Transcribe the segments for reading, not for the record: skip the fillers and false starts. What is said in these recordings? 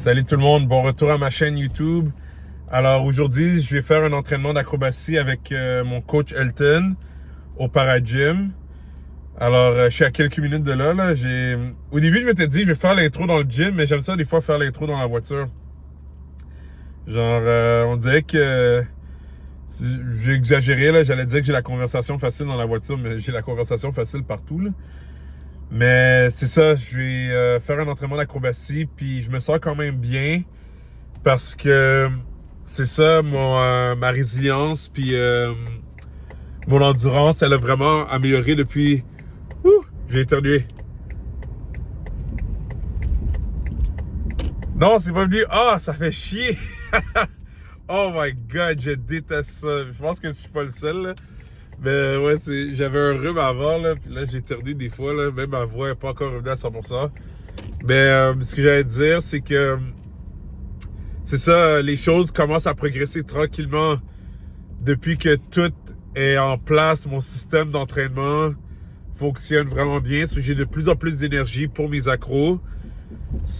Salut tout le monde, bon retour à ma chaîne YouTube. Alors aujourd'hui, je vais faire un entraînement d'acrobatie avec mon coach Elton au Paragym. Alors, je suis à quelques minutes de là. Au début, je m'étais dit, je vais faire l'intro dans le gym, mais j'aime ça des fois faire l'intro dans la voiture. Genre, on dirait que j'ai exagéré, là. J'allais dire que j'ai la conversation facile dans la voiture, mais j'ai la conversation facile partout, là. Mais c'est ça, je vais faire un entraînement d'acrobatie, puis je me sens quand même bien. Parce que c'est ça, ma résilience puis mon endurance, elle a vraiment amélioré depuis... J'ai éternué. Non, c'est pas venu. Ah, ça fait chier. Oh my God, je déteste ça. Je pense que je suis pas le seul, là. Mais ouais, j'avais un rhume avant, là, puis là, j'ai éternué des fois, là. Même ma voix n'est pas encore revenue à 100%. Mais ce que j'allais dire, c'est que... C'est ça, les choses commencent à progresser tranquillement depuis que tout est en place. Mon système d'entraînement fonctionne vraiment bien. J'ai de plus en plus d'énergie pour mes accros.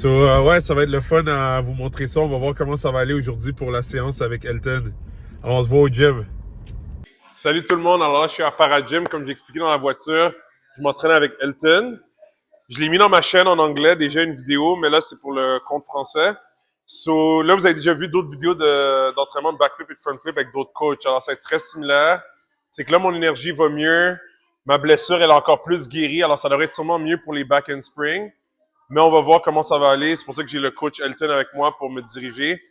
Ouais, ça va être le fun à vous montrer ça. On va voir comment ça va aller aujourd'hui pour la séance avec Elton. Alors, on se voit au gym. Salut tout le monde. Alors là, je suis à Paragym, comme j'ai expliqué dans la voiture. Je m'entraîne avec Elton. Je l'ai mis dans ma chaîne en anglais, déjà une vidéo, mais là, c'est pour le compte français. Là, vous avez déjà vu d'autres vidéos d'entraînement de backflip et de front flip avec d'autres coachs. Alors, ça va être très similaire. C'est que là, mon énergie va mieux. Ma blessure, elle est encore plus guérie. Alors, ça devrait être sûrement mieux pour les back and spring. Mais on va voir comment ça va aller. C'est pour ça que j'ai le coach Elton avec moi pour me diriger.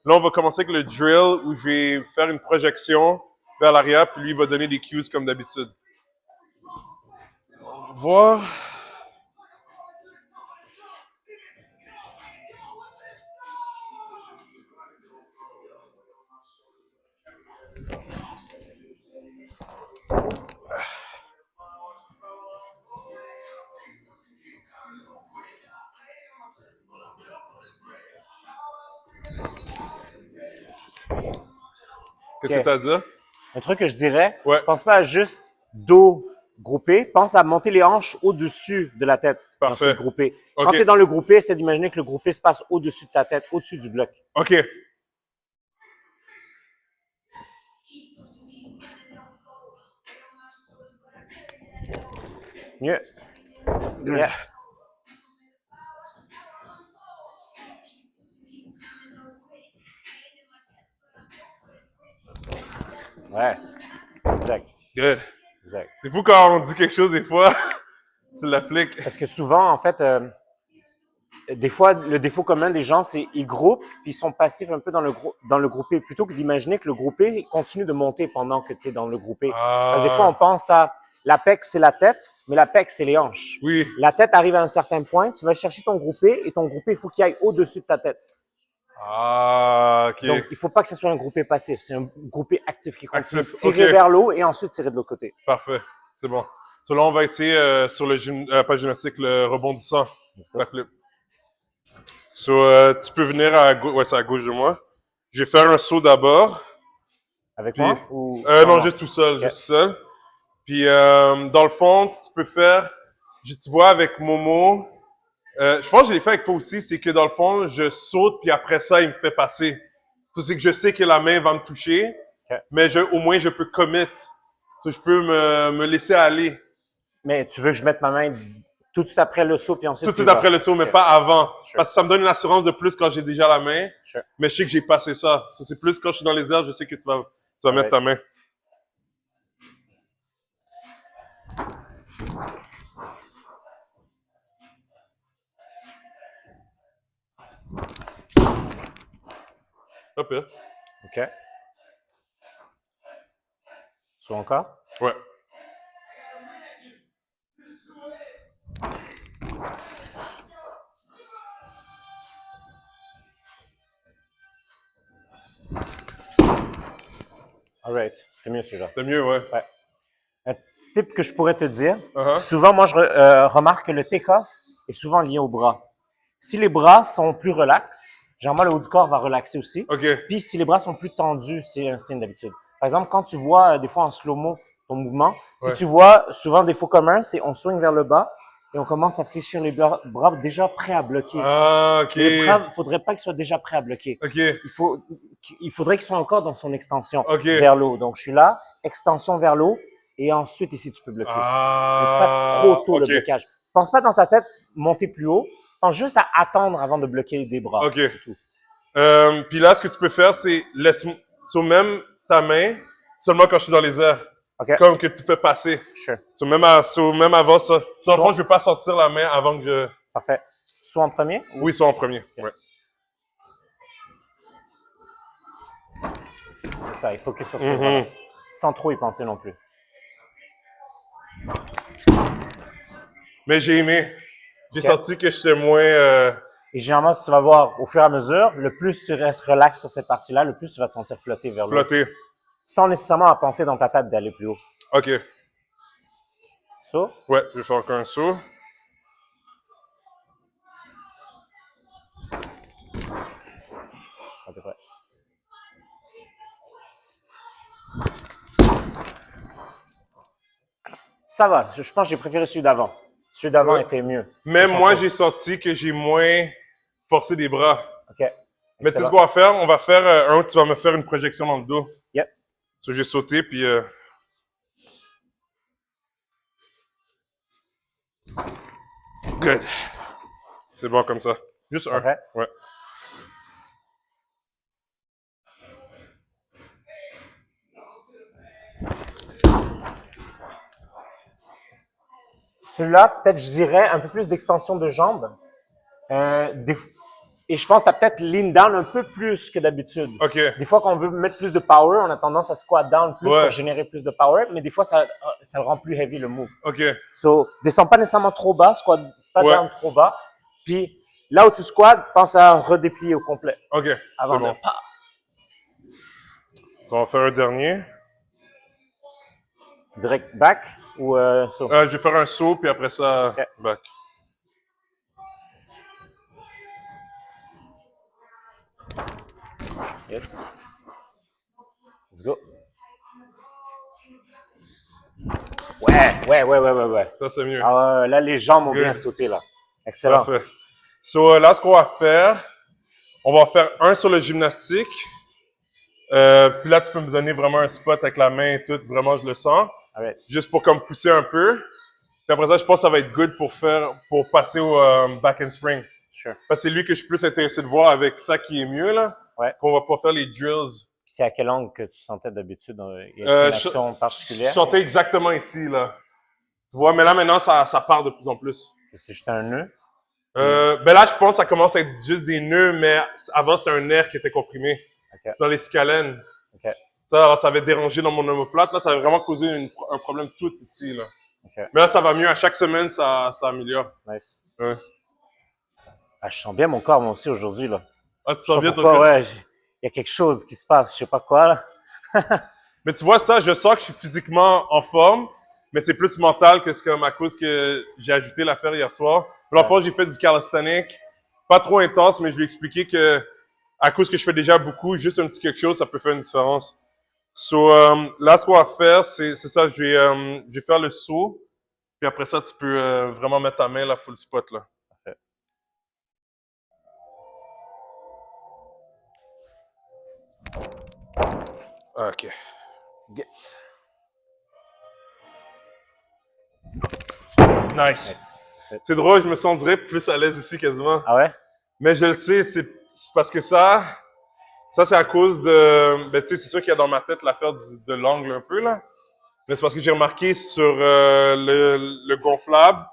Là, on va commencer avec le drill où je vais faire une projection vers l'arrière, puis lui, il va donner des cues comme d'habitude. On va voir. Qu'est-ce que tu as à dire? Un truc que je dirais, Ouais. pense pas à juste dos groupé, pense à monter les hanches au-dessus de la tête. Parfait. Dans ce groupé. Ok. Quand tu es dans le groupé, essaie d'imaginer que le groupé se passe au-dessus de ta tête, au-dessus du bloc. OK. Mieux. Yeah. Ouais. Exact. Good. Exact. C'est fou quand on dit quelque chose des fois, tu l'appliques. Parce que souvent, en fait, des fois, le défaut commun des gens, c'est ils groupent, puis ils sont passifs un peu dans le groupé, plutôt que d'imaginer que le groupé continue de monter pendant que tu es dans le groupé. Parce que des fois, on pense à l'apex, c'est la tête, mais l'apex, c'est les hanches. Oui. La tête arrive à un certain point, tu vas chercher ton groupé, et ton groupé, il faut qu'il aille au-dessus de ta tête. Ah, OK. Donc, il faut pas que ce soit un groupé passif, c'est un groupé actif qui continue de Actif, tirer ok. vers l'eau et ensuite tirer de l'autre côté. Parfait. C'est bon. So là, on va essayer sur le pas gymnastique, le rebondissant. La flip. So, tu peux venir à gauche, ouais, c'est à gauche de moi. Je vais faire un saut d'abord. Avec Puis, moi ou non, moi? juste tout seul, Ok. juste tout seul. Puis, dans le fond, tu peux faire, tu vois, avec Momo, je pense que je l'ai fait avec toi aussi, c'est que dans le fond, je saute, puis après ça, il me fait passer. Ça, c'est que je sais que la main va me toucher, Ok. mais au moins, je peux commit. Ça, je peux me laisser aller. Mais tu veux que je mette ma main tout de suite après le saut, puis ensuite Tout de tu suite y vas. après le saut, mais Ok. pas avant. Sure. Parce que ça me donne une assurance de plus quand j'ai déjà la main, Sure. mais je sais que j'ai passé ça. Ça, c'est plus quand je suis dans les airs, je sais que tu vas mettre ta main. Hop, là. OK. Saut encore. Ouais. All right. C'était mieux celui-là. C'est mieux, ouais. Ouais. Un tip que je pourrais te dire, Uh-huh. souvent, moi, je remarque que le take-off est souvent lié au bras. Si les bras sont plus relax, généralement, le haut du corps va relaxer aussi. OK. Puis, si les bras sont plus tendus, c'est un signe d'habitude. Par exemple, quand tu vois, des fois en slow-mo, ton mouvement, si Ouais. tu vois souvent des défauts communs, c'est on swing vers le bas, et on commence à fléchir les bras déjà prêts à bloquer. Ah, ok. Les bras, il faudrait pas qu'ils soient déjà prêts à bloquer. Ok. Il faudrait qu'ils soient encore dans son extension Ok. vers l'eau. Donc, je suis là, extension vers l'eau, et ensuite, ici, tu peux bloquer. Ah, Mais pas trop tôt le ok. blocage. Pense pas dans ta tête monter plus haut. Pense juste à attendre avant de bloquer des bras. Ok. C'est tout. Puis là, ce que tu peux faire, c'est laisse sur même ta main, seulement quand je suis dans les airs. OK. Comme que tu fais passer. Sure. Sur même avant ça. Dans le fond, Soit- je vais pas sortir la main avant que je... Parfait. Soit en premier? Oui, soit en premier. Ouais. C'est ça, il focus sur ça. Voilà. Sans trop y penser non plus. Mais j'ai aimé. J'ai Ok. senti que j'étais moins... Et généralement, si tu vas voir au fur et à mesure, le plus tu restes relax sur cette partie-là, le plus tu vas te sentir flotter vers l'eau. flotter. Sans nécessairement à penser dans ta tête d'aller plus haut. OK. So, Ouais, je vais faire encore un saut. à peu près. Ça va, je pense que j'ai préféré celui d'avant. Celui d'avant Ouais. était mieux. Même moi, j'ai senti que j'ai moins forcé les bras. OK. Mais tu sais Excellent. ce qu'on va faire? On va faire un où tu vas me faire une projection dans le dos. Yep. So, j'ai sauté, puis... Good. C'est bon comme ça. Juste un. Parfait. Ouais. Celui-là, peut-être, je dirais, un peu plus d'extension de jambes. Et je pense que tu as peut-être lean down un peu plus que d'habitude. OK. Des fois, quand on veut mettre plus de power, on a tendance à squat down plus Ouais. pour générer plus de power, mais des fois, ça le rend plus heavy le move. OK. So, descends pas nécessairement trop bas, squat pas Ouais. down trop bas. Puis, là où tu squats, pense à redéplier au complet. OK. C'est Avant bon. de... On va faire un dernier. Direct back ou so. Je vais faire un saut, puis après ça, OK. back. Yes. Let's go. Ouais. Ça, c'est mieux. Ah, là, les jambes ont Good. bien sauté, là. Excellent. Parfait. So, là, ce qu'on va faire, on va faire un sur le gymnastique. Puis là, tu peux me donner vraiment un spot avec la main et tout. Vraiment, je le sens. Alright. Juste pour comme pousser un peu. Puis après ça, je pense que ça va être good pour passer au back and spring. Sure. Parce que c'est lui que je suis plus intéressé de voir avec ça qui est mieux, là. Ouais. Qu'on va pouvoir faire les drills. Puis c'est à quel angle que tu sentais d'habitude? Il y a une action Je particulière? sentais exactement ici, là. Tu vois, mais là, maintenant, ça part de plus en plus. C'est juste un nœud? Ben là, je pense que ça commence à être juste des nœuds, mais avant, c'était un nerf qui était comprimé. OK. Dans les scalènes. OK. Ça avait dérangé dans mon omoplate. Là, ça avait vraiment causé un problème tout ici, là. OK. Mais là, ça va mieux. À chaque semaine, ça améliore. Nice. Ouais. Ah, je sens bien mon corps, moi aussi, aujourd'hui, là. Ah, tu Je sens sais bien pas ton pourquoi, corps? ouais. Il y a quelque chose qui se passe, je sais pas quoi, là. Mais tu vois ça, je sens que je suis physiquement en forme, mais c'est plus mental que c'est comme à cause que j'ai ajouté l'affaire hier soir. Puis, fois, j'ai fait du calisthenics. Pas trop intense, mais je lui ai expliqué que à cause que je fais déjà beaucoup, juste un petit quelque chose, ça peut faire une différence. So, là, ce qu'on va faire, c'est ça, je vais faire le saut. Puis après ça, tu peux vraiment mettre ta main là, full spot, là. Parfait. OK. Get. Nice. C'est drôle, je me sentirais plus à l'aise ici quasiment. Ah ouais? Mais je le sais, c'est parce que ça c'est à cause de, ben tu sais, c'est sûr qu'il y a dans ma tête l'affaire de l'angle un peu là. Mais c'est parce que j'ai remarqué sur le gonflable,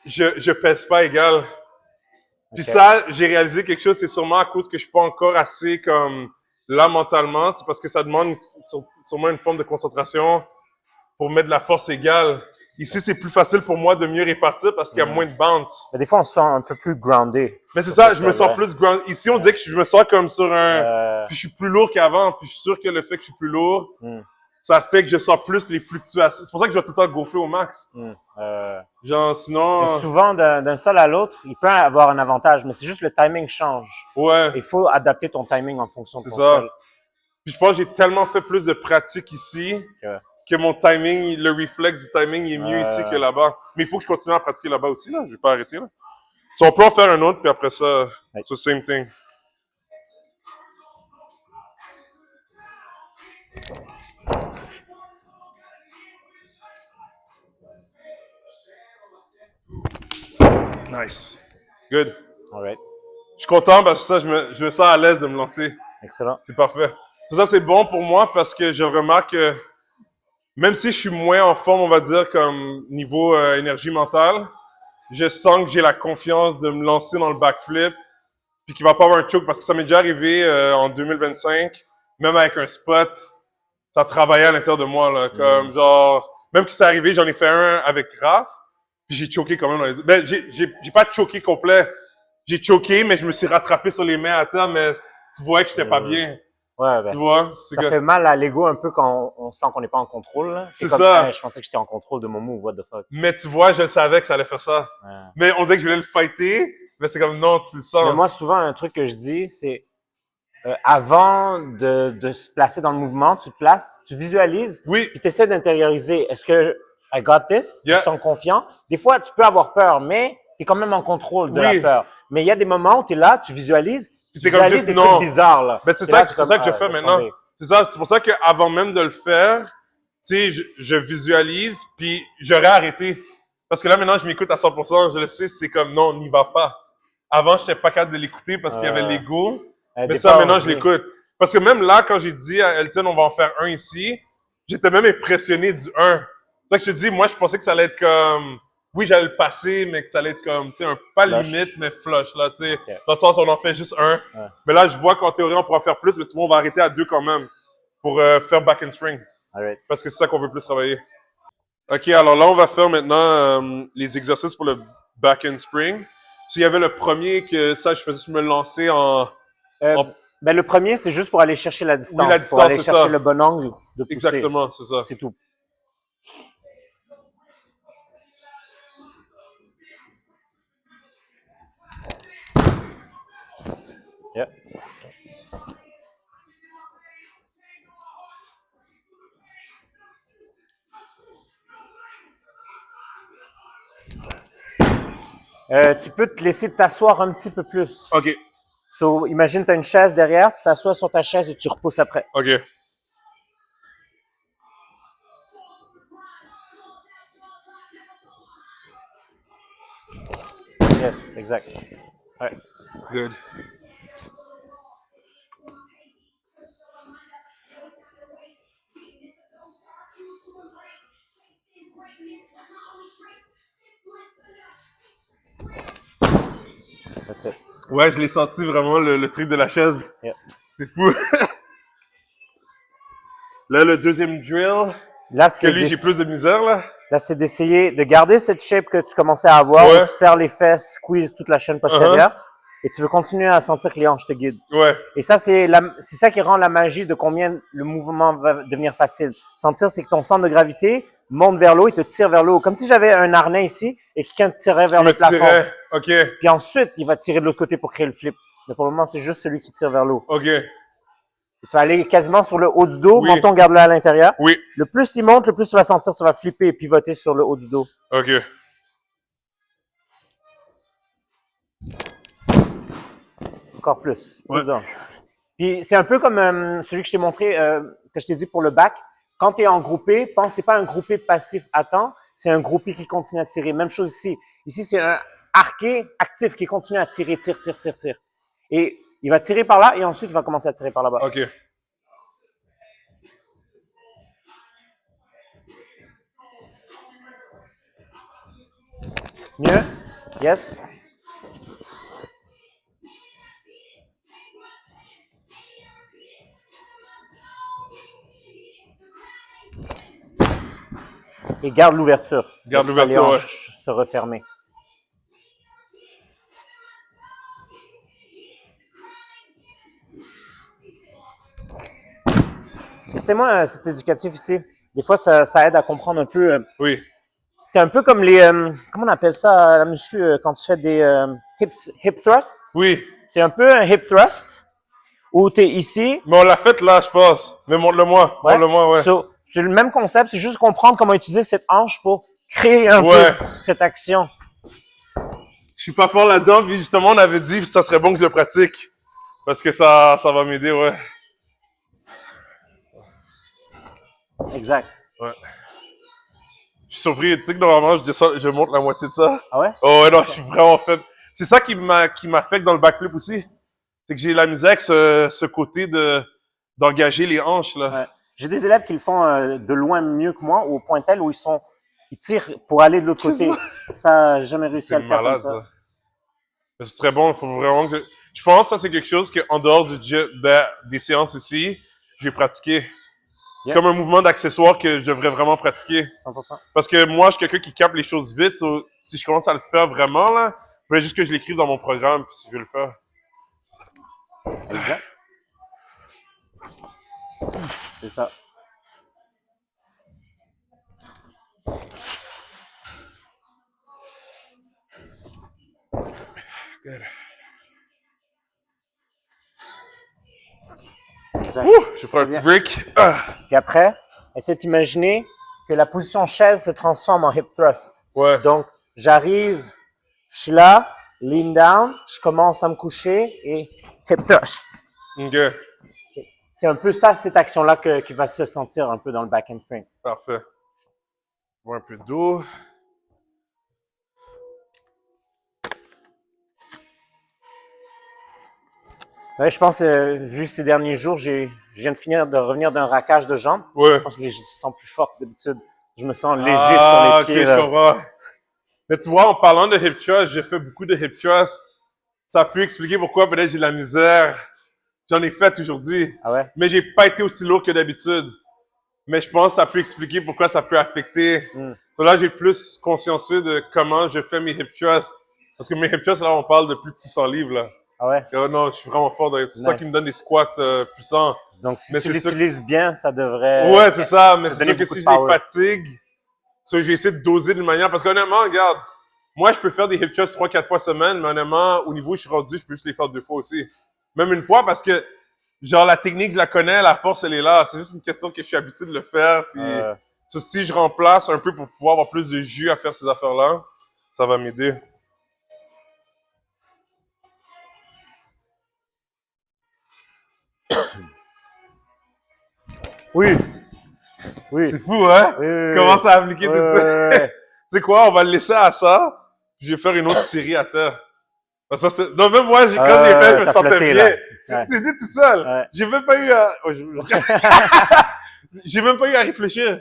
je pèse pas égal. Puis Okay. ça, j'ai réalisé quelque chose, c'est sûrement à cause que je suis pas encore assez comme là mentalement, c'est parce que ça demande sûrement une forme de concentration pour mettre de la force égale. Ici, c'est plus facile pour moi de mieux répartir parce qu'il y a moins de bounce. Mais des fois, on se sent un peu plus groundé. Mais c'est ça, je me c'est sens vrai. plus ground. Ici, on dirait que je me sens comme sur un... Puis je suis plus lourd qu'avant, puis je suis sûr que le fait que je suis plus lourd, ça fait que je sens plus les fluctuations. C'est pour ça que je vais tout le temps gonfler au max. Genre, sinon... Mais souvent, d'un sol à l'autre, il peut avoir un avantage, mais c'est juste le timing change. Ouais, Il faut adapter ton timing en fonction de c'est ton ça. sol. Puis je pense que j'ai tellement fait plus de pratique ici Ouais. que mon timing, le réflexe du timing, il est mieux ici que là-bas. Mais il faut que je continue à pratiquer là-bas aussi, là. Je vais pas arrêter, là. So, on peut en faire un autre, puis après ça, c'est the same thing. Nice. Good. All right. Je suis content parce que ça, je me sens à l'aise de me lancer. Excellent. C'est parfait. Ça, c'est bon pour moi parce que je remarque que même si je suis moins en forme, on va dire, comme niveau énergie mentale, je sens que j'ai la confiance de me lancer dans le backflip puis qu'il va pas avoir un choke parce que ça m'est déjà arrivé en 2025, même avec un spot, ça travaillait à l'intérieur de moi, là, comme genre, même que c'est arrivé, j'en ai fait un avec Raph, puis j'ai choqué quand même dans les autres. Ben, j'ai pas choqué complet. J'ai choqué, mais je me suis rattrapé sur les mains à terre, mais tu vois que j'étais pas bien. Ouais, ben, tu vois? Ça fait mal à l'ego un peu quand on sent qu'on n'est pas en contrôle. C'est comme, ça. Je pensais que j'étais en contrôle de mon move, what the fuck. Mais tu vois, je savais que ça allait faire ça. Ouais. Mais on disait que je voulais le fighter, mais c'est comme non, tu le sens. Mais moi, souvent, un truc que je dis, c'est avant de se placer dans le mouvement, tu te places, tu visualises, Oui. puis tu essaies d'intérioriser. Est-ce que I got this? Yeah. Tu te sens confiant. Des fois, tu peux avoir peur, mais tu es quand même en contrôle de Oui. la peur. Mais il y a des moments où tu es là, tu visualises, c'est comme juste des non. trucs bizarres. Là. Ben, c'est T'es ça, là, c'est ça que je fais maintenant. C'est ça, c'est pour ça qu'avant même de le faire, tu sais, je visualise, puis j'aurais arrêté. Parce que là, maintenant, je m'écoute à 100%, je le sais, c'est comme non, n'y va pas. Avant, j'étais pas capable de l'écouter parce qu'il y avait l'ego. Mais ça, maintenant, je l'écoute. Parce que même là, quand j'ai dit à Elton, on va en faire un ici, j'étais même impressionné du 1. Donc, je te dis, moi, je pensais que ça allait être comme, oui, j'allais le passer, mais que ça allait être comme, tu sais, un pas flush. limite, mais flush, là, tu sais. Okay. Dans le sens, on en fait juste un. Ouais. Mais là, je vois qu'en théorie, on pourra faire plus, mais tu vois, on va arrêter à 2 quand même pour faire back and spring. Right. Parce que c'est ça qu'on veut plus travailler. OK, alors là, on va faire maintenant les exercices pour le back and spring. S'il y avait le premier que ça, je faisais juste me lancer en... Ben, le premier, c'est juste pour aller chercher la distance. Oui, la distance, pour aller c'est chercher ça. le bon angle de pousser. Exactement, c'est ça. C'est tout. Yeah. Tu peux te laisser t'asseoir un petit peu plus. OK. So, imagine, tu as une chaise derrière, tu t'assois sur ta chaise et tu repousses après. OK. Yes, exact. Ouais. Good. That's it. Ouais, je l'ai senti vraiment, le truc de la chaise. Yeah. C'est fou. Là, le deuxième drill, Là, que lui, j'ai plus de misère, là. Là, c'est d'essayer de garder cette shape que tu commençais à avoir, Ouais. où tu serres les fesses, squeeze toute la chaîne postérieure, et tu veux continuer à sentir que les hanches te guident. Ouais. Et ça, c'est ça qui rend la magie de combien le mouvement va devenir facile. Sentir, c'est que ton centre de gravité monte vers l'eau et te tire vers le haut. Comme si j'avais un harnais ici et quelqu'un te tirait vers le plafond. OK. Puis ensuite, il va tirer de l'autre côté pour créer le flip. Mais pour le moment, c'est juste celui qui tire vers l'eau. OK. Et tu vas aller quasiment sur le haut du dos, Oui. menton, garde-le à l'intérieur. Oui. Le plus il monte, le plus tu vas sentir, tu vas flipper et pivoter sur le haut du dos. OK. Encore plus. Ouais. Plus d'hanches. Puis c'est un peu comme celui que je t'ai montré, que je t'ai dit pour le back. Quand tu es en groupé, pense c'est pas un groupé passif attend, c'est un groupé qui continue à tirer. Même chose ici. Ici, c'est un arqué actif qui continue à tirer, tire. Et il va tirer par là et ensuite il va commencer à tirer par là-bas. OK. Mieux? Yes? Et garde l'ouverture. Garde Laisse pas l'ouverture, les hanches se refermer. Laissez-moi cet éducatif ici. Des fois, ça aide à comprendre un peu. Oui. C'est un peu comme les... comment on appelle ça, la muscu, quand tu fais des hip thrust? Oui. C'est un peu un hip thrust où tu es ici. Mais on l'a fait là, je pense. Mais montre-le-moi. Ouais. Montre-le-moi, ouais. So, C'est le même concept, c'est juste comprendre comment utiliser cette hanche pour créer un Ouais. peu cette action. Je suis pas fort là-dedans, puis justement, on avait dit que ça serait bon que je le pratique. Parce que ça va m'aider, ouais. Exact. Ouais. Je suis surpris, tu sais que normalement, je monte la moitié de ça. Ah ouais? Oh ouais, non, je suis vraiment fait. C'est ça qui m'affecte dans le backflip aussi. C'est que j'ai la misère avec ce côté d'engager les hanches, là. Ouais. J'ai des élèves qui le font de loin mieux que moi, au point tel où ils tirent pour aller de l'autre côté. Ça, j'ai jamais réussi à le faire malade, comme ça. Mais ce serait bon, il faut vraiment que... Je pense que ça, c'est quelque chose qu'en dehors des séances ici, j'ai pratiqué. C'est Yeah. comme un mouvement d'accessoire que je devrais vraiment pratiquer. 100%. Parce que moi, je suis quelqu'un qui capte les choses vite. Si je commence à le faire vraiment, là, il faut juste que je l'écrive dans mon programme, puis si je vais le faire. Exact. C'est ça. Good. Exact. Je prends un Très petit break. Ah. Puis après, essaie d'imaginer que la position chaise se transforme en hip thrust. Ouais. Donc, j'arrive, je suis là, lean down, je commence à me coucher et hip thrust. OK. C'est un peu ça, cette action-là qui va se sentir un peu dans le back handspring. Parfait. Bois un peu d'eau. Ouais, je pense, vu ces derniers jours, je viens de revenir d'un raquage de jambes. Ouais. Je pense que je sens plus fort que d'habitude. Je me sens léger Ah, sur les pieds. ok, je comprends. Mais tu vois, en parlant de hip thrust, j'ai fait beaucoup de hip thrust. Ça a pu expliquer pourquoi peut-être j'ai de la misère. J'en ai fait aujourd'hui. Ah ouais? Mais j'ai pas été aussi lourd que d'habitude. Mais je pense que ça peut expliquer pourquoi ça peut affecter. Donc là, j'ai plus consciencieux de comment je fais mes hip thrusts. Parce que mes hip thrusts, là, on parle de plus de 600 livres, là. Ah ouais? Et, non, je suis vraiment fort. C'est ça qui me donne des squats puissants. Donc, si Mais tu c'est sûr l'utilises bien, ça devrait... Ouais, c'est ça. Mais te c'est donner sûr que beaucoup si de je les power. fatigue, ça, j'ai essayé de doser d'une manière. Parce qu'honnêtement, regarde, moi, je peux faire des hip thrusts 3-4 fois semaine, mais honnêtement, au niveau où je suis rendu, je peux juste les faire 2 fois aussi. Même une fois, parce que, genre, la technique, je la connais, la force, elle est là. C'est juste une question que je suis habitué de le faire. Puis, ça, si je remplace un peu pour pouvoir avoir plus de jus à faire ces affaires-là, ça va m'aider. Oui. Oui. C'est fou, hein? Oui, oui, Comment oui. ça a appliqué tout ça? Ouais. Tu sais quoi, on va le laisser à ça, puis je vais faire une autre série à terre. Parce que non, même moi, quand j'ai fait, je me t'as sentais flotté, bien. là. C'est Ouais. c'est dit tout seul. Ouais. J'ai même pas eu à... j'ai même pas eu à réfléchir.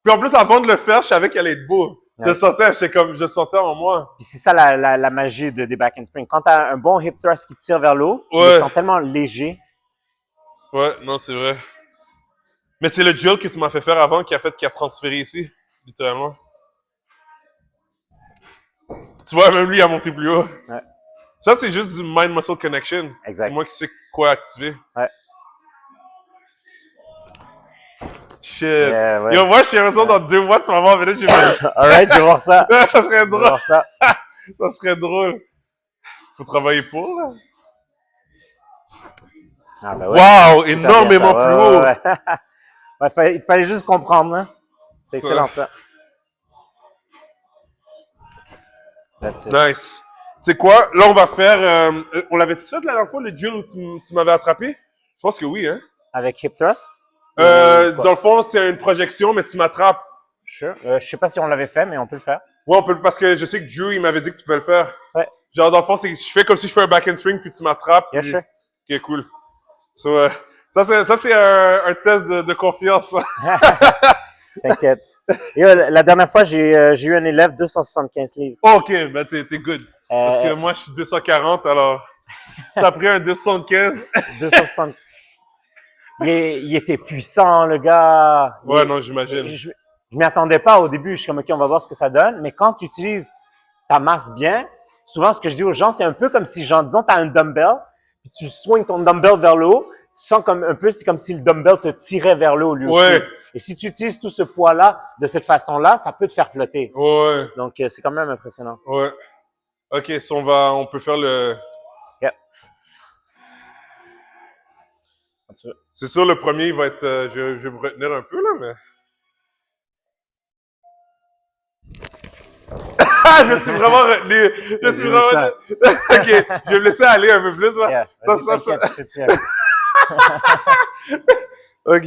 Puis en plus, avant de le faire, je savais qu'elle allait être beau. Je Nice. sentais, je sentais en moi. Puis c'est ça la magie des back handspring. Quand tu as un bon hip thrust qui tire vers le haut, tu Ouais. le sens tellement léger. Ouais, non, c'est vrai. Mais c'est le drill que tu m'as fait faire avant qui a transféré ici, littéralement. Tu vois, même lui, il a monté plus haut. Ouais. Ça, c'est juste du mind-muscle connection. Exact. C'est moi qui sais quoi activer. Ouais. Shit. Yeah, ouais. Yo, moi, je suis l'impression dans 2 mois, tu vas voir, mais là, je vais... Alright, je vais voir ça. ça serait Je vais drôle. voir ça. Ça serait drôle. Faut travailler pour, là. Ah, ben ouais. Wow, Super énormément bien, ça. plus Ouais, haut. ouais, ouais. Ouais, il te fallait juste comprendre, hein. C'est Ça. excellent, ça. That's it. Nice. Tu sais quoi? Là, on va faire... on l'avait fait la dernière fois, le drill où tu m'avais attrapé? Je pense que oui, hein? Avec hip thrust? Dans le fond, c'est une projection, mais tu m'attrapes. Sure. Je sais pas si on l'avait fait, mais on peut le faire. Ouais, on peut, parce que je sais que Drew, il m'avait dit que tu pouvais le faire. Ouais. Genre, dans le fond, je fais comme si je fais un back handspring, puis tu m'attrapes. Yeah, puis... sure. Ok, cool. So, ça, c'est un test de confiance. T'inquiète. Yo, la dernière fois, j'ai eu un élève 275 livres. Oh, ok, ben t'es good. Parce que moi, je suis 240, alors si t'as pris un 275... 260. Il était puissant, le gars. Ouais, non, j'imagine. Je m'y attendais pas au début. Je suis comme, OK, on va voir ce que ça donne. Mais quand tu utilises ta masse bien, souvent, ce que je dis aux gens, c'est un peu comme si, genre, disons, tu as un dumbbell, puis tu swings ton dumbbell vers le haut. Tu sens comme un peu, c'est comme si le dumbbell te tirait vers le haut, lui Ouais. aussi. Et si tu utilises tout ce poids-là de cette façon-là, ça peut te faire flotter. Ouais, Donc, c'est quand même impressionnant. ouais. Ok, so on peut faire le... Yep. C'est sûr, le premier, il va être... je vais me retenir un peu, là, mais... Je me suis vraiment retenu. Je suis vraiment retenu. Ok, je vais me laisser aller un peu plus, là. Yeah, Ça. t'inquiète, je te tiens. Ok.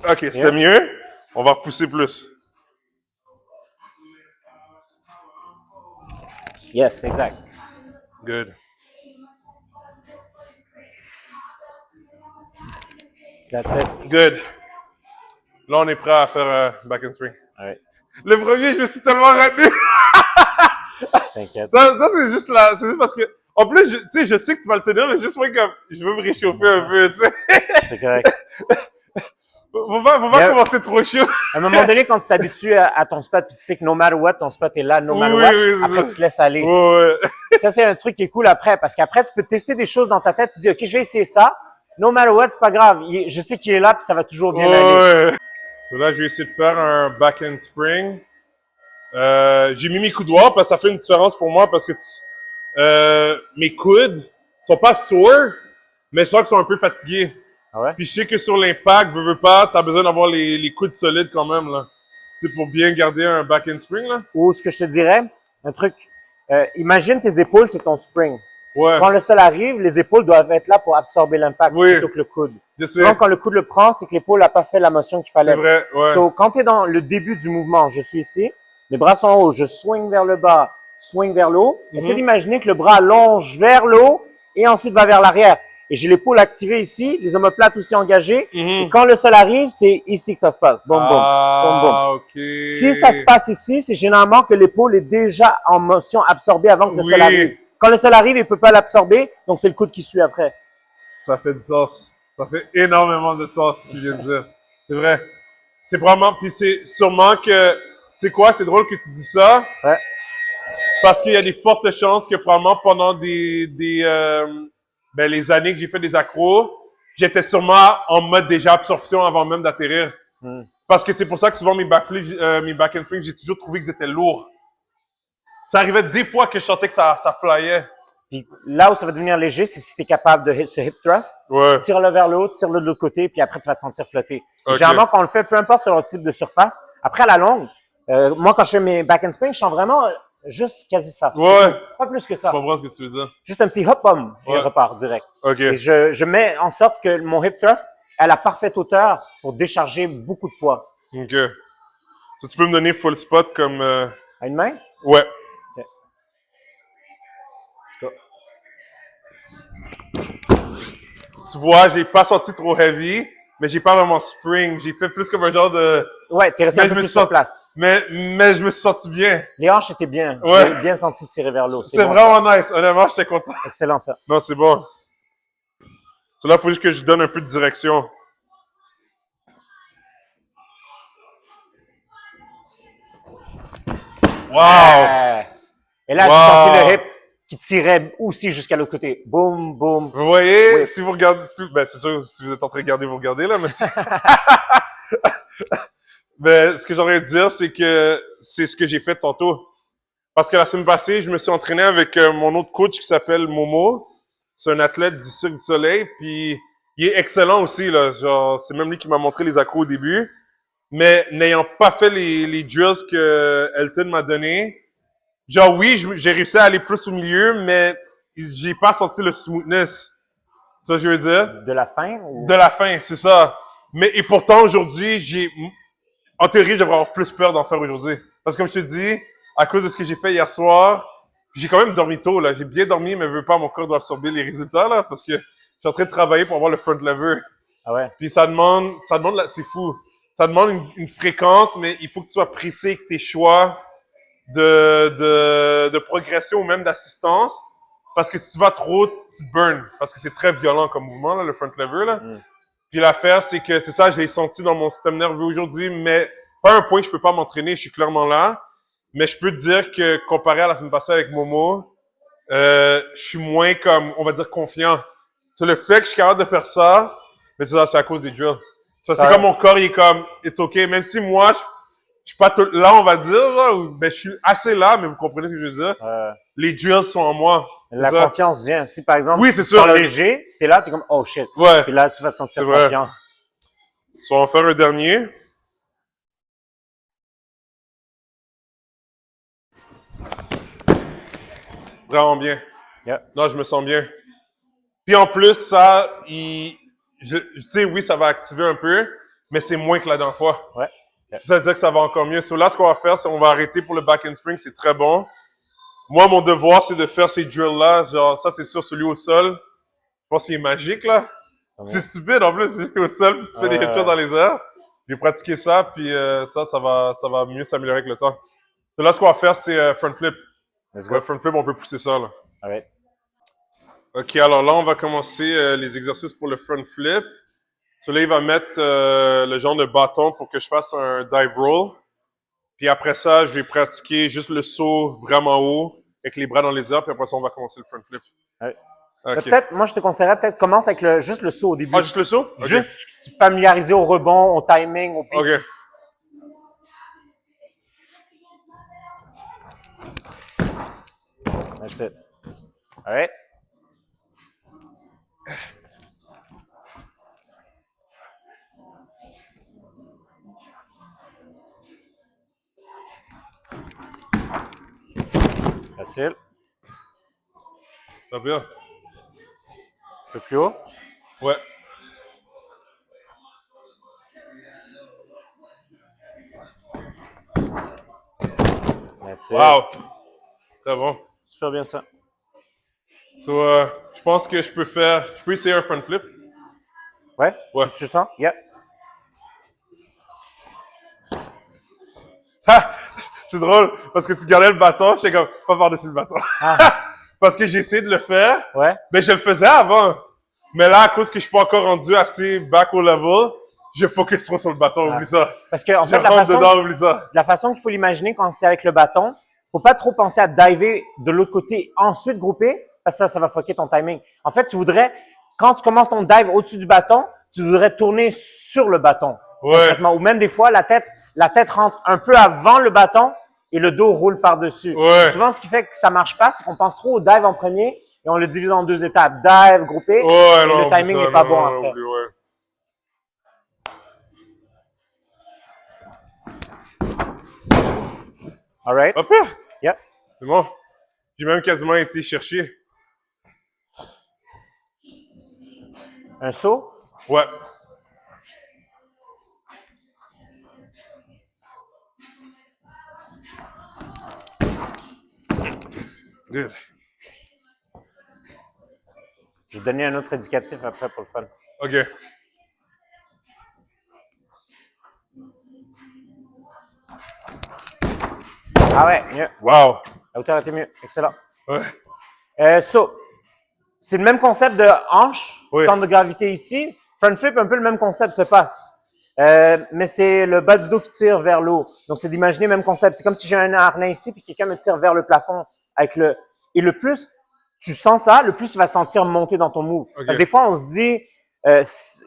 Ok, c'est mieux. On va repousser plus. Yes, exact. Good. That's it. Good. Là, on est prêt à faire un back and spring. All right. Le premier, je me suis tellement retenu. T'inquiète. Ça c'est juste là. C'est juste parce que, en plus, tu sais, je sais que tu vas le tenir, mais juste moi, comme, je veux me réchauffer un peu, tu sais. C'est correct. Faut pas commencer trop chaud. À un moment donné, quand tu t'habitues à ton spot, puis tu sais que no matter what, ton spot est là, no matter what, Oui, après tu te laisses aller. Ouais. Ça, c'est un truc qui est cool après, parce qu'après, tu peux tester des choses dans ta tête, tu dis, OK, je vais essayer ça. No matter what, c'est pas grave. Je sais qu'il est là, puis ça va toujours bien aller. Ouais. So là, je vais essayer de faire un back and spring. J'ai mis mes coups droits parce que ça fait une différence pour moi parce que mes coudes sont pas sores, mais je sens qu'ils sont un peu fatigués. Ah ouais? Puis je sais que sur l'impact, veux pas, t'as besoin d'avoir les coudes solides quand même, là. C'est pour bien garder un back and spring, là. Ou ce que je te dirais, un truc, imagine tes épaules, c'est ton spring. Ouais. Quand le sol arrive, les épaules doivent être là pour absorber l'impact plutôt que le coude. Je sais. Souvent, quand le coude le prend, c'est que l'épaule n'a pas fait la motion qu'il fallait. C'est vrai, ouais. So, quand tu es dans le début du mouvement, je suis ici, mes bras sont en haut, je swing vers le bas, swing vers le haut. Essaie d'imaginer que le bras allonge vers le haut et ensuite va vers l'arrière. Et j'ai l'épaule activée ici, les omoplates aussi engagées. Et quand le sol arrive, c'est ici que ça se passe. Boum, boum, boum, boum. Ok. Si ça se passe ici, c'est généralement que l'épaule est déjà en motion absorbée avant que le sol arrive. Quand le sol arrive, il peut pas l'absorber, donc c'est le coude qui suit après. Ça fait du sens. Ça fait énormément de sens, ce que tu viens de dire. C'est vrai. C'est probablement, puis c'est sûrement que, tu sais quoi, c'est drôle que tu dis ça. Ouais. Parce qu'il y a des fortes chances que probablement pendant les années que j'ai fait des accros, j'étais sûrement en mode déjà absorption avant même d'atterrir. Parce que c'est pour ça que souvent mes back and swing, j'ai toujours trouvé qu'ils étaient lourds. Ça arrivait des fois que je sentais que ça flyait. Puis là où ça va devenir léger, c'est si tu es capable de ce hip thrust. Ouais. Tire-le vers le haut, tire-le de l'autre côté, puis après tu vas te sentir flotter. Okay. Généralement, quand on le fait, peu importe sur le type de surface, après à la longue, moi quand je fais mes back and spring, je sens vraiment juste quasi ça. Ouais. Pas plus que ça. Je comprends ce que tu veux dire. Juste un petit hop bum, et il repart direct. Ok. Et je mets en sorte que mon hip thrust est à la parfaite hauteur pour décharger beaucoup de poids. Ok. So, tu peux me donner full spot comme... À une main? Ouais. Okay. Let's go. Tu vois, j'ai pas senti trop heavy, mais j'ai pas vraiment spring. J'ai fait plus comme un genre de... Ouais, t'es resté un peu plus sur place. Mais je me suis senti bien. Les hanches étaient bien. Ouais. J'ai bien senti tirer vers l'eau. C'est bon, vraiment nice. Honnêtement, j'étais content. Excellent, ça. Non, c'est bon. So là, il faut juste que je donne un peu de direction. Wow! Et là, j'ai senti le hip qui tirait aussi jusqu'à l'autre côté. Boum, boum. Vous voyez, Oui. si vous regardez, ben c'est sûr, si vous êtes en train de regarder, vous regardez là, mais mais ce que j'aimerais dire, c'est que c'est ce que j'ai fait tantôt. Parce que la semaine passée, je me suis entraîné avec mon autre coach qui s'appelle Momo. C'est un athlète du Cirque du Soleil, puis il est excellent aussi, là. Genre, c'est même lui qui m'a montré les accros au début. Mais n'ayant pas fait les drills que Elton m'a donné, genre oui, j'ai réussi à aller plus au milieu, mais j'ai pas senti le smoothness. C'est ça que je veux dire? De la fin? Ou... De la fin, c'est ça. Mais, et pourtant, aujourd'hui, en théorie, je devrais avoir plus peur d'en faire aujourd'hui. Parce que comme je te dis, à cause de ce que j'ai fait hier soir, j'ai quand même dormi tôt, là. J'ai bien dormi, mais je veux pas, mon corps doit absorber les résultats, là, parce que je suis en train de travailler pour avoir le front lever. Ah ouais? Puis ça demande, c'est fou. Ça demande une fréquence, mais il faut que tu sois précis avec tes choix de progression ou même d'assistance. Parce que si tu vas trop, tu te burns. Parce que c'est très violent comme mouvement, là, le front lever, là. Puis l'affaire, c'est que c'est ça, je l'ai senti dans mon système nerveux aujourd'hui, mais pas un point que je peux pas m'entraîner, je suis clairement là. Mais je peux te dire que comparé à la semaine passée avec Momo, je suis moins comme, on va dire, confiant. C'est le fait que je suis capable de faire ça, mais c'est ça, c'est à cause des drills. Ça, c'est comme mon corps, il est comme, it's okay. Même si moi, je suis pas tout là, on va dire, là, ben, je suis assez là, mais vous comprenez ce que je veux dire. Les drills sont en moi. La confiance vient. Si, par exemple, oui, tu te sens léger, t'es là, t'es comme, oh shit. Ouais. Puis là, tu vas te sentir confiant. So, on va faire un dernier. Vraiment bien. Yeah. Non, je me sens bien. Puis en plus, ça, tu sais, oui, ça va activer un peu, mais c'est moins que la dernière fois. Ouais. Yeah. Ça veut dire que ça va encore mieux. So là, ce qu'on va faire, c'est qu'on va arrêter pour le back and spring, c'est très bon. Moi, mon devoir, c'est de faire ces drills-là. Genre, ça, c'est sûr, celui au sol. Je pense qu'il est magique, là. C'est stupide, en plus, c'est juste au sol, puis tu fais des headshots dans les airs. J'ai pratiqué ça, puis ça va mieux s'améliorer avec le temps. So là, ce qu'on va faire, c'est front flip. Ouais, front flip, on peut pousser ça, là. All right. OK, alors là, on va commencer les exercices pour le front flip. So là, il va mettre le genre de bâton pour que je fasse un dive roll. Puis après ça, je vais pratiquer juste le saut vraiment haut, avec les bras dans les airs, puis après ça, on va commencer le front flip. Ouais. Okay. Peut-être, moi, je te conseillerais, peut-être commence avec juste le saut au début. Ah, juste le saut? Okay. Juste te familiariser au rebond, au timing, au pic. OK. That's it. All right. Facile. Ça va bien? Un peu plus haut. Ouais. That's it. Wow! Très bon. Super bien ça. So, je pense que je peux essayer un front flip. Ouais? Ouais. Si tu sens? Yeah. Ha! C'est drôle, parce que tu gardais le bâton, j'étais comme, pas par-dessus le bâton. Ah. Parce que j'ai essayé de le faire, Ouais. mais je le faisais avant. Mais là, à cause que je suis pas encore rendu assez back au level, je focus trop sur le bâton, oublie ça. Parce que, en Je fait, rentre dedans, oublie ça. la façon qu'il faut l'imaginer quand c'est avec le bâton, faut pas trop penser à diver de l'autre côté, ensuite grouper, parce que ça va fucker ton timing. En fait, tu voudrais, quand tu commences ton dive au-dessus du bâton, tu voudrais tourner sur le bâton. Ouais. Ou même des fois, la tête rentre un peu avant le bâton et le dos roule par-dessus. Ouais. Souvent, ce qui fait que ça marche pas, c'est qu'on pense trop au dive en premier et on le divise en deux étapes. Dive, groupé, Ouais, et non, le timing n'est pas bon après. Oublie, ouais. All right? Pas pire. Yep. C'est bon. J'ai même quasiment été chercher. Un saut. Ouais. Good. Je vais donner un autre éducatif après pour le fun. OK. Ah ouais, mieux. Wow. La hauteur était mieux. Excellent. Ouais. C'est le même concept de hanche, Oui. centre de gravité ici. Front flip, un peu le même concept se passe. Mais c'est le bas du dos qui tire vers le haut. Donc, c'est d'imaginer le même concept. C'est comme si j'ai un harnais ici puis quelqu'un me tire vers le plafond avec le… Et le plus tu sens ça, le plus tu vas sentir monter dans ton move. Okay. Parce que des fois, on se dit,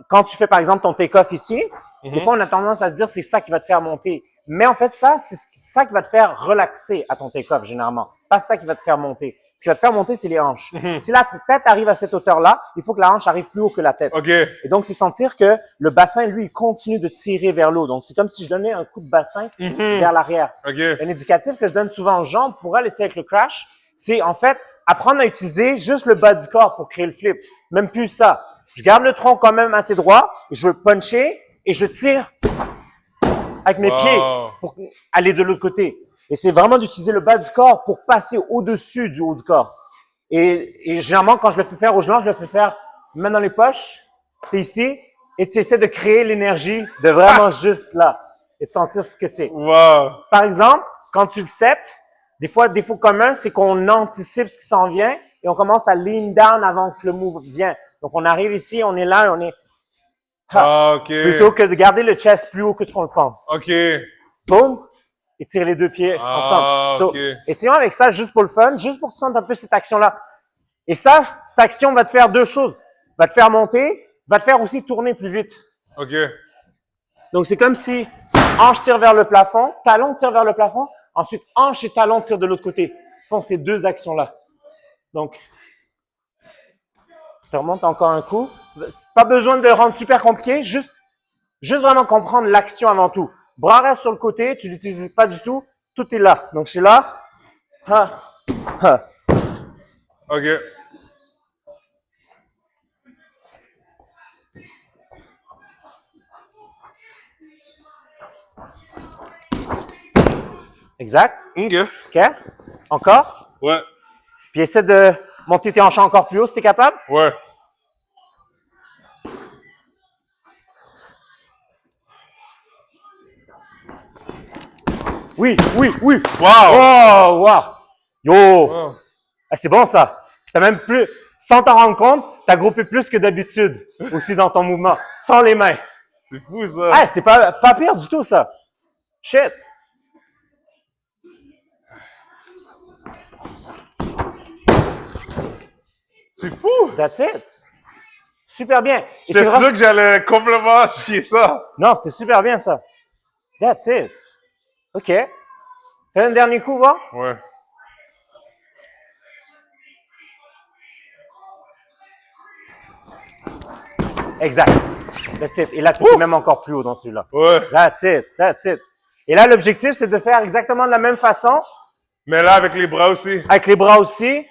quand tu fais par exemple ton take-off ici, des fois, on a tendance à se dire c'est ça qui va te faire monter. Mais en fait, ça, c'est ça qui va te faire relaxer à ton take-off généralement. Pas ça qui va te faire monter. Ce qui va te faire monter, c'est les hanches. Si la tête arrive à cette hauteur-là, il faut que la hanche arrive plus haut que la tête. OK. Et donc, c'est de sentir que le bassin, lui, il continue de tirer vers l'eau. Donc, c'est comme si je donnais un coup de bassin vers l'arrière. OK. Un indicatif que je donne souvent aux gens pour laisser avec le crash, c'est en fait apprendre à utiliser juste le bas du corps pour créer le flip. Même plus ça. Je garde le tronc quand même assez droit, je veux puncher et je tire avec mes pieds pour aller de l'autre côté. Et c'est vraiment d'utiliser le bas du corps pour passer au-dessus du haut du corps. Et généralement, quand je le fais faire aux gens, je le fais faire main dans les poches, t'es ici, et tu essaies de créer l'énergie de vraiment juste là, et de sentir ce que c'est. Wow. Par exemple, quand tu le sets, des fois, le défaut commun, c'est qu'on anticipe ce qui s'en vient, et on commence à lean down avant que le move vienne. Donc, on arrive ici, on est là, et on est… OK. Plutôt que de garder le chest plus haut que ce qu'on le pense. OK. Boum! Et tire les deux pieds ensemble. OK. Essayons avec ça juste pour le fun, juste pour que tu sentes un peu cette action-là. Et ça, cette action va te faire deux choses. Va te faire monter, va te faire aussi tourner plus vite. OK. Donc, c'est comme si hanche tire vers le plafond, talon tire vers le plafond, ensuite hanche et talon tirent de l'autre côté. Ils font ces deux actions-là. Donc, je te remonte encore un coup. Pas besoin de rendre super compliqué, juste vraiment comprendre l'action avant tout. Bras restent sur le côté, tu l'utilises pas du tout, tout est là. Donc, je suis là. Ha, ha. OK. Exact. OK. OK. Encore. Ouais. Puis essaie de monter tes hanches encore plus haut si tu es capable. Ouais. Oui, oui, oui. Wow! Oh, wow. Yo. Oh. Ah, c'est bon ça. T'as même plus, sans t'en rendre compte, t'as groupé plus que d'habitude aussi dans ton mouvement, sans les mains. C'est fou, ça. Ah, c'était pas pire du tout ça. Shit. C'est fou! That's it. Super bien. Et J'étais c'est vrai- sûr que j'allais complètement chier ça. Non, c'était super bien ça. That's it. OK. Fais un dernier coup, voir. Ouais. Exact. That's it. Et là, tu es même encore plus haut dans celui-là. Ouais. That's it. That's it. Et là, l'objectif, c'est de faire exactement de la même façon, Mais là, avec les bras aussi. avec les bras aussi.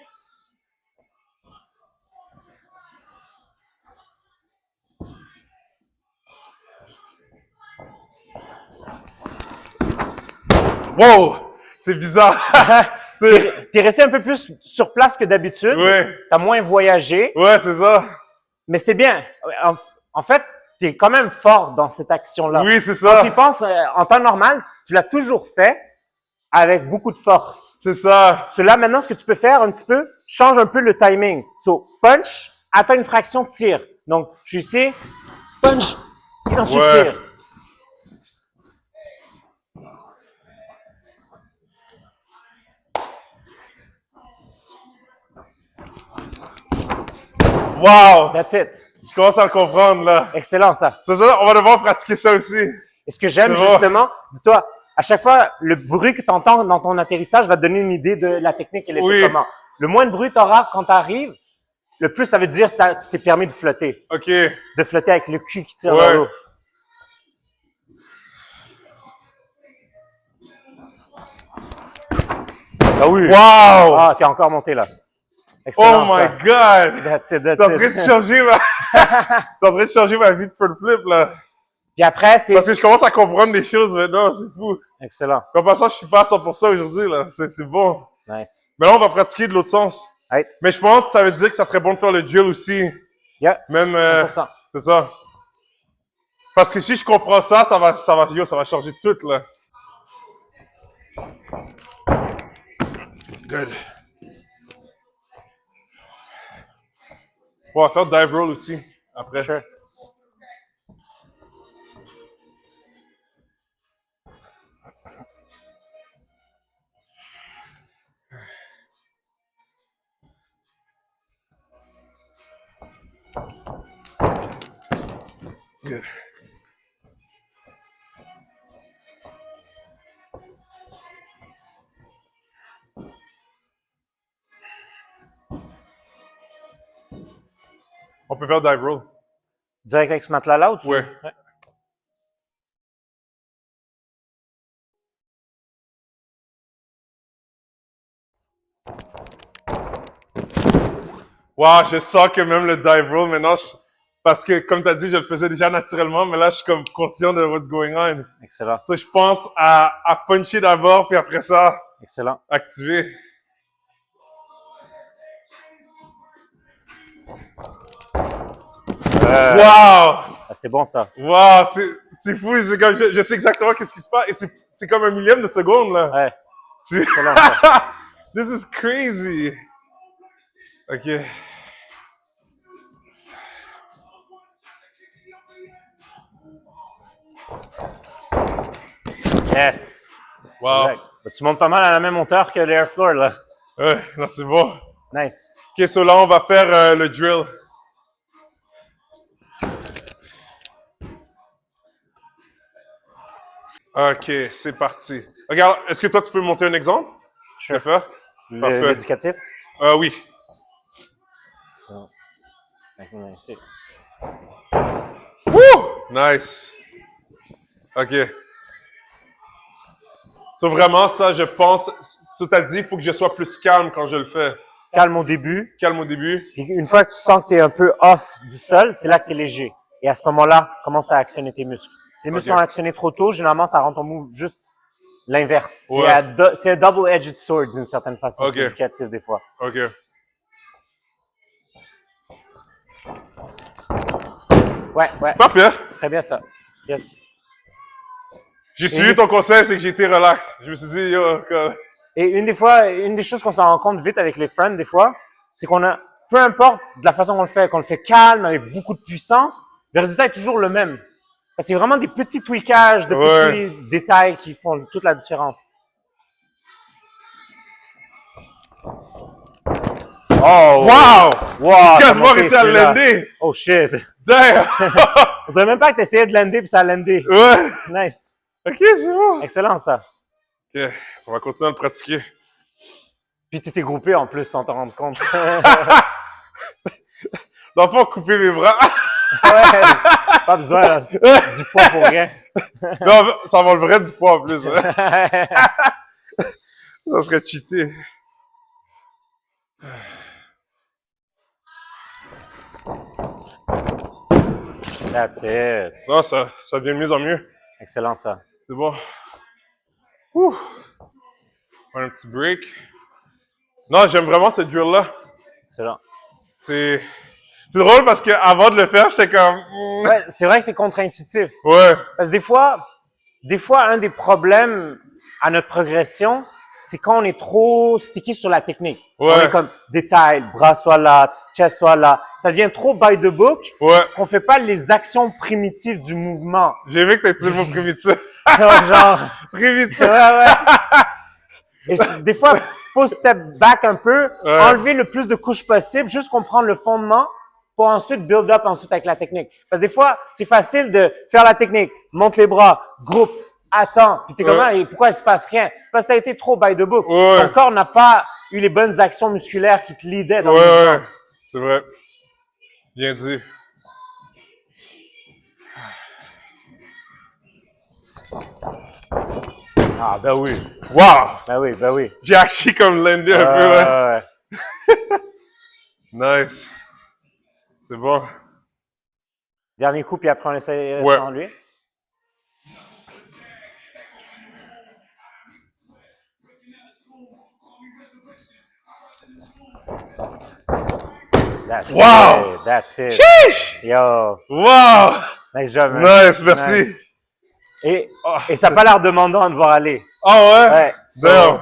Wow! C'est bizarre. C'est- T'es resté un peu plus sur place que d'habitude. Ouais. T'as moins voyagé. Ouais, c'est ça. Mais c'était bien. En fait, t'es quand même fort dans cette action-là. Oui, c'est Quand tu y ça. penses, en temps normal, tu l'as toujours fait avec beaucoup de force. C'est ça. Cela, maintenant, ce que tu peux faire un petit peu, change un peu le timing. So, punch, attends une fraction, tire. Donc, je suis ici, punch, et ensuite Ouais. tire. Wow! That's it. Je commence à le comprendre, là. Excellent, ça. C'est ça, on va devoir pratiquer ça aussi. Et ce que j'aime, C'est bon. justement, dis-toi, à chaque fois, le bruit que tu entends dans ton atterrissage va te donner une idée de la technique et Oui. comment. Le moins de bruit tu auras quand tu arrives, le plus ça veut dire que tu t'es permis de flotter. OK. De flotter avec le cul qui tire Ouais. vers l'eau. Ah oui. Wow! Ah, t'es encore monté là. Excellent. Oh my ça. God! That's it, T'es en train de that's it. changer ma... T'es en train de changer ma vie de front flip, là. Puis après, c'est... Parce que je commence à comprendre des choses maintenant, c'est fou. Excellent. Comme par ça, je suis pas à 100% aujourd'hui, là. C'est bon. Nice. Mais là, on va pratiquer de l'autre sens. Right. Mais je pense que ça veut dire que ça serait bon de faire le drill aussi. Yeah. Même, 100%. c'est ça. Parce que si je comprends ça, ça va changer tout, là. Good. On va faire dive roll aussi, après. Sure. Good. On peut faire dive roll. Direct avec ce matelas-là ou tu... Ouais. Wow, je sens que même le dive roll, maintenant, parce que, comme tu as dit, je le faisais déjà naturellement, mais là, je suis comme conscient de what's going on. Excellent. So, je pense à puncher d'abord, puis après ça, Excellent. activer. Wow! Ah, c'était bon ça. Wow, c'est fou, je sais exactement qu'est-ce qui se passe, et c'est comme un millième de seconde, là. Ouais. C'est- Excellent ça. This is crazy. OK. Yes. Wow. Exact. Ben, tu montes pas mal à la même hauteur que l'air floor là. Ouais, non, c'est bon. Nice. OK, so là, on va faire le drill. OK, c'est parti. Regarde, est-ce que toi, tu peux monter un exemple? Je vais faire. Parfait. L'éducatif. Oui. Ça. Fait que, ici. Woo! Nice. OK. So vraiment, ça, je pense, tu t'as dit, il faut que je sois plus calme quand je le fais. calme au début. Calme au début. Puis une fois que tu sens que tu es un peu off du sol, c'est là que tu es léger. Et à ce moment-là, commence à actionner tes muscles. Si les muscles sont actionnés trop tôt, généralement, ça rend ton move juste l'inverse. Ouais. C'est un double-edged sword d'une certaine façon. Ok. C'est indicatif des fois. OK. Ouais, ouais. Pas pire. Très bien ça. Yes. J'ai suivi ton conseil, c'est que j'étais relax. Je me suis dit, yo, comme... Et une des choses qu'on s'en rend compte vite avec les friends, des fois, c'est qu'on a, peu importe de la façon qu'on le fait calme, avec beaucoup de puissance, le résultat est toujours le même. Parce que c'est vraiment des petits tweakages, de petits détails qui font toute la différence. Oh! Wow! Wow! Quasiment réussi à lander! Oh shit! Damn! On dirait même pas que tu essayais de lander puis ça a landé. Ouais! Nice! OK, c'est bon! Excellent ça! OK, on va continuer à le pratiquer. Puis tu t'es groupé en plus sans te rendre compte. Dans le fond, couper les bras. Ouais! Pas besoin là, du poids pour rien. Non, ça va le vrai du poids en plus. Ça serait cheaté. That's it. Non, ça devient de mieux en mieux. Excellent ça. C'est bon. Ouh. Un petit break. Non, j'aime vraiment ce drill-là. Excellent. C'est drôle parce que avant de le faire, j'étais comme... Ouais, c'est vrai que c'est contre-intuitif. Ouais. Parce que des fois, un des problèmes à notre progression, c'est quand on est trop stické sur la technique. Ouais. On est comme détail, bras soit là, chest soit là. Ça devient trop by the book. Ouais. Qu'on fait pas les actions primitives du mouvement. J'ai vu que t'as utilisé le mot primitif. Genre, Primitif. ouais. Et des fois, faut step back un peu, enlever le plus de couches possible, juste comprendre le fondement pour ensuite build up ensuite avec la technique. Parce que des fois, c'est facile de faire la technique, monte les bras, groupe, attends, puis t'es comme, et pourquoi il se passe rien? C'est parce que t'as été trop by the book. Ton corps n'a pas eu les bonnes actions musculaires qui te leadaient dans le mouvement. Ouais, c'est vrai. Bien dit. Ah, ben oui. Wow! Ben oui. J'ai haché comme landé un peu, là. Nice. C'est bon. Dernier coup, puis après on essaie sans lui. That's it. Sheesh! Yo. Wow! Nice job, man. Nice, merci. Nice. Et ça n'a pas l'air demandant de voir aller. Ah ouais?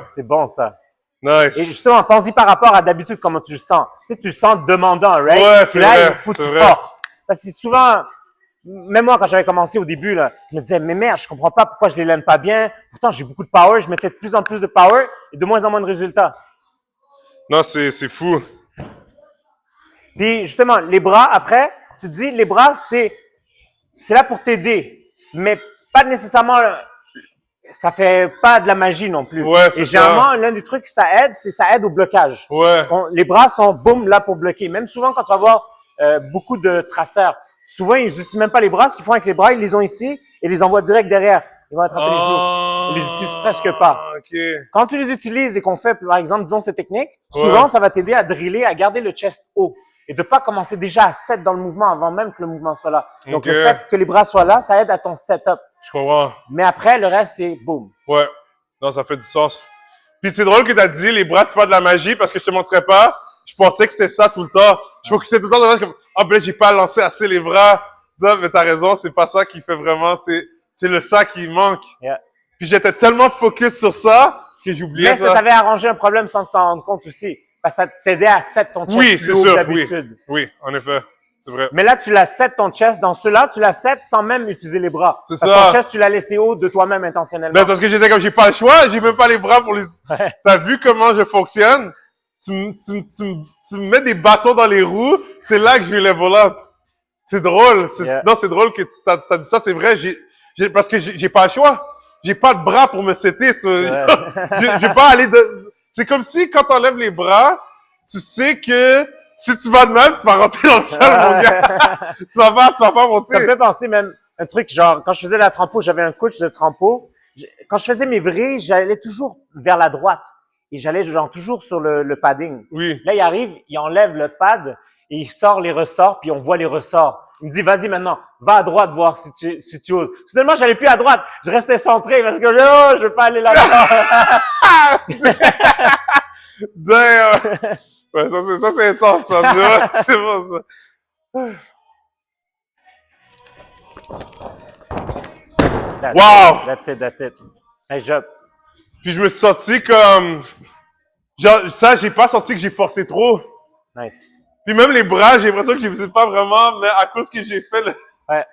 C'est bon ça. Nice. Et justement, pense-y par rapport à d'habitude comment tu le sens. Tu sais, tu le sens demandant, right? Ouais, c'est là, vrai. il faut que tu forces. Parce que souvent, même moi, quand j'avais commencé au début, là, je me disais, mais merde, je comprends pas pourquoi je les laine pas bien. Pourtant, j'ai beaucoup de power. Je mettais de plus en plus de power et de moins en moins de résultats. Non, c'est fou. Puis, justement, les bras, après, tu te dis, les bras, c'est là pour t'aider. Mais pas nécessairement, ça fait pas de la magie non plus. Ouais, c'est et généralement, l'un des trucs que ça aide, c'est ça aide au blocage. Ouais. Les bras sont, boum, là pour bloquer. Même souvent, quand tu vas voir beaucoup de traceurs, souvent, ils n'utilisent même pas les bras. Ce qu'ils font avec les bras, ils les ont ici et les envoient direct derrière. Ils vont attraper les genoux. Ils les utilisent presque pas. Okay. Quand tu les utilises et qu'on fait, par exemple, disons, ces techniques, souvent, ça va t'aider à driller, à garder le chest haut. Et de pas commencer déjà à set dans le mouvement avant même que le mouvement soit là. Donc, le fait que les bras soient là, ça aide à ton setup. Je comprends. Mais après, le reste, c'est boum. Ouais. Non, ça fait du sens. Puis c'est drôle que tu as dit, les bras, c'est pas de la magie parce que je te montrais pas. Je pensais que c'était ça tout le temps. Je focusais tout le temps comme, ben, j'ai pas lancé assez les bras. Ça, mais t'as raison, c'est pas ça qui fait vraiment, c'est le ça qui manque. Yeah. Puis j'étais tellement focus sur ça que j'oubliais ça. Mais ça t'avait arrangé un problème sans s'en rendre compte aussi. Parce que ça t'aidait à set ton chest plus haut que d'habitude. Oui, en effet. C'est vrai. Mais là, tu l'as set ton chest. Dans ceux-là, tu l'as set sans même utiliser les bras. C'est ça. Ton chest, tu l'as laissé haut de toi-même intentionnellement. Ben, parce que j'étais comme, j'ai pas le choix, j'ai même pas les bras pour les... T'as vu comment je fonctionne? Tu me mets des bâtons dans les roues, c'est là que je vais level up. C'est drôle. Non, c'est drôle que t'as dit ça, c'est vrai. Parce que j'ai pas le choix. J'ai pas de bras pour me setter. Je vais pas aller de... C'est comme si quand t'enlèves les bras, tu sais que si tu vas de même, tu vas rentrer dans le sol, mon gars. tu vas pas monter. Ça me fait penser même un truc, genre, quand je faisais la trampo, j'avais un coach de trampo. Quand je faisais mes vrilles, j'allais toujours vers la droite. et j'allais genre toujours sur le padding. Oui. Là, il arrive, il enlève le pad et il sort les ressorts, puis on voit les ressorts. Il me dit, vas-y maintenant, va à droite voir si tu oses. Soudainement, j'allais plus à droite. Je restais centré parce que je veux pas aller là-dedans. Damn! Ouais, ça c'est intense, ça. C'est bon, ça. Wow! That's it. Nice job. Puis je me suis senti comme... Genre, ça, j'ai pas senti que j'ai forcé trop. Nice. Puis même les bras, j'ai l'impression que je ne faisais pas vraiment, mais à cause que j'ai fait le... Ouais.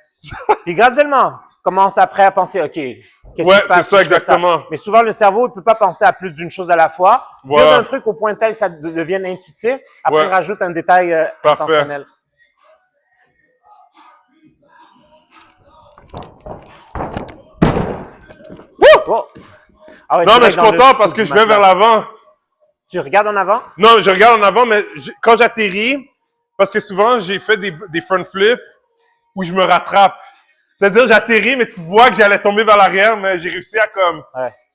Puis graduellement, commence après à penser, OK, qu'est-ce Ouais, qui se passe? c'est ça, exactement. Mais souvent, le cerveau, il peut pas penser à plus d'une chose à la fois. Voilà. Build un truc au point tel que ça devienne intuitif. Après, Ouais. rajoute un détail intentionnel. Oh. Ah ouais, Non, mais je suis content parce que je vais vers l'avant. Tu regardes en avant? Non, je regarde en avant, mais quand j'atterris, parce que souvent, j'ai fait des front flips où je me rattrape. C'est-à-dire, j'atterris, mais tu vois que j'allais tomber vers l'arrière, mais j'ai réussi à comme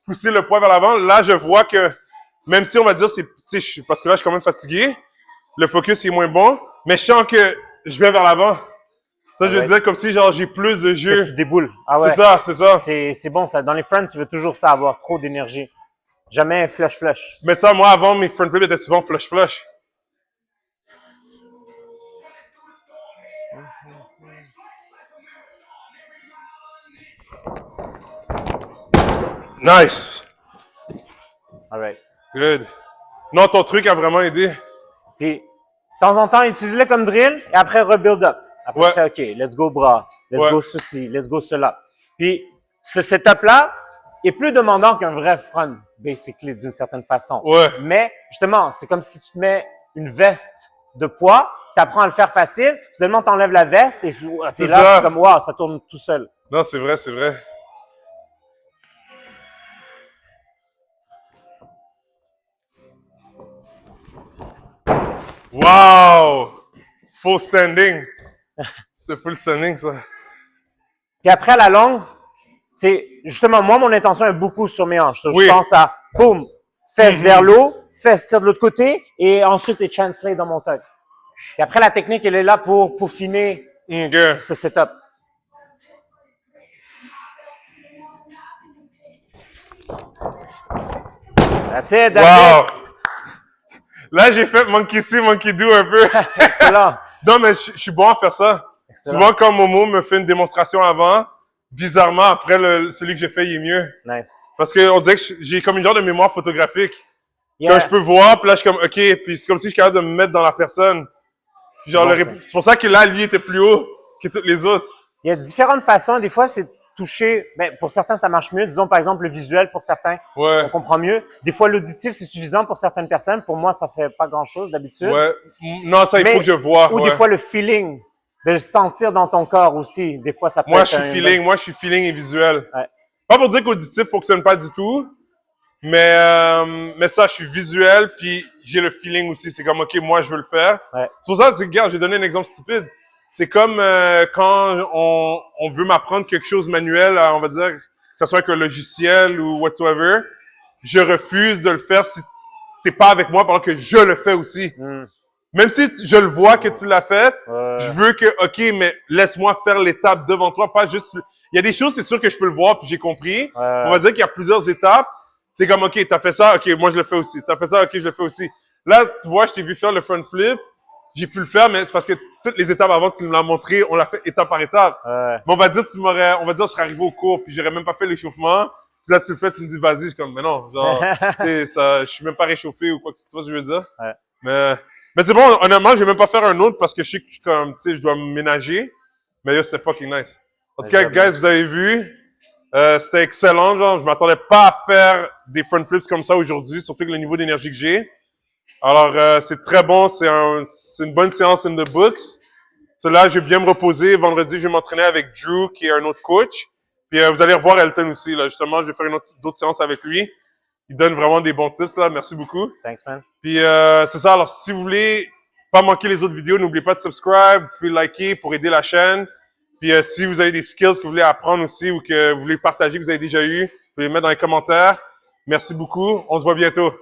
pousser le poids vers l'avant. Là, je vois que, même si on va dire, parce que là, je suis quand même fatigué, le focus est moins bon, mais je sens que je vais vers l'avant. Ça, je dirais comme si, genre, j'ai plus de jeu. Que tu déboules. Ah ouais. C'est ça. C'est bon, ça. Dans les fronts, tu veux toujours ça, avoir trop d'énergie. Jamais flush. Mais ça, moi, avant, mes front flips étaient souvent flush. Nice. All right. Good. Non, ton truc a vraiment aidé. Puis, de temps en temps, utilise-le comme drill et après, rebuild up. Après, tu fais, OK, let's go bras, let's go ceci, let's go cela. Puis, ce setup-là est plus demandant qu'un vrai front, basically, d'une certaine façon. Ouais. Mais, justement, c'est comme si tu te mets une veste de poids, tu apprends à le faire facile, soudainement, tu enlèves la veste et c'est là, comme, wow, ça tourne tout seul. Non, c'est vrai. Wow! Full standing. C'était full standing, ça. Puis après, à la longue, c'est justement, moi, mon intention est beaucoup sur mes hanches. Oui. Je pense à, boum, fesses vers l'eau, fesses tire de l'autre côté, et ensuite, les translate dans mon tuck. Et après, la technique, elle est là pour peaufiner ce setup. That's it. Là, j'ai fait monkey see, monkey do un peu. Excellent. Non, mais je suis bon à faire ça. Excellent. Souvent, quand Momo me fait une démonstration avant, bizarrement, après, celui que j'ai fait, il est mieux. Nice. Parce que on dirait que j'ai comme une genre de mémoire photographique. Yeah. Quand je peux voir, puis là, je suis comme, OK, puis c'est comme si je suis capable de me mettre dans la personne. Puis genre, c'est pour ça que là, lui était plus haut que toutes les autres. Il y a différentes façons. Des fois, c'est toucher. Ben, pour certains, ça marche mieux. Disons, par exemple, le visuel, pour certains, on comprend mieux. Des fois, l'auditif, c'est suffisant pour certaines personnes. Pour moi, ça fait pas grand-chose d'habitude. Ouais. Non, ça, il faut que je vois. Ou des fois, le feeling, de le sentir dans ton corps aussi. Des fois, ça peut Moi, être Moi, je suis feeling et visuel. Ouais. Pas pour dire qu'auditif fonctionne pas du tout, mais ça, je suis visuel, puis j'ai le feeling aussi. C'est comme, OK, moi, je veux le faire. Ouais. C'est pour ça, regarde, j'ai donné un exemple stupide. C'est comme quand on veut m'apprendre quelque chose manuel, on va dire, que ce soit avec un logiciel ou whatsoever, je refuse de le faire si t'es pas avec moi pendant que je le fais aussi. Même si je le vois que tu l'as fait, je veux que, OK, mais laisse-moi faire l'étape devant toi, pas juste... Il y a des choses, c'est sûr que je peux le voir, puis j'ai compris. On va dire qu'il y a plusieurs étapes. C'est comme, OK, t'as fait ça, OK, moi je le fais aussi. T'as fait ça, OK, je le fais aussi. Là, tu vois, je t'ai vu faire le front flip. J'ai pu le faire, mais c'est parce que toutes les étapes avant, tu me l'as montré, on l'a fait étape par étape. Mais on va dire, je serais arrivé au cours, puis j'aurais même pas fait l'échauffement. Puis là, tu le fais, tu me dis, vas-y, je suis comme, mais non, genre, tu sais, ça, je suis même pas réchauffé ou quoi que ce soit, je veux dire. Mais c'est bon, honnêtement, je vais même pas faire un autre parce que je sais que, comme, tu sais, je dois me ménager. Mais là, c'est fucking nice. En tout cas, guys, vous avez vu, c'était excellent, genre, je m'attendais pas à faire des front flips comme ça aujourd'hui, surtout avec le niveau d'énergie que j'ai. Alors, c'est très bon, c'est une bonne séance in the books. Cela, je vais bien me reposer. Vendredi, je vais m'entraîner avec Drew, qui est un autre coach. Puis, vous allez revoir Elton aussi, là. Justement, je vais faire d'autres séances avec lui. Il donne vraiment des bons tips, là. Merci beaucoup. Thanks, man. Puis, c'est ça. Alors, si vous voulez pas manquer les autres vidéos, n'oubliez pas de subscribe. Vous pouvez liker pour aider la chaîne. Puis, si vous avez des skills que vous voulez apprendre aussi ou que vous voulez partager, que vous avez déjà eu, vous pouvez les mettre dans les commentaires. Merci beaucoup. On se voit bientôt.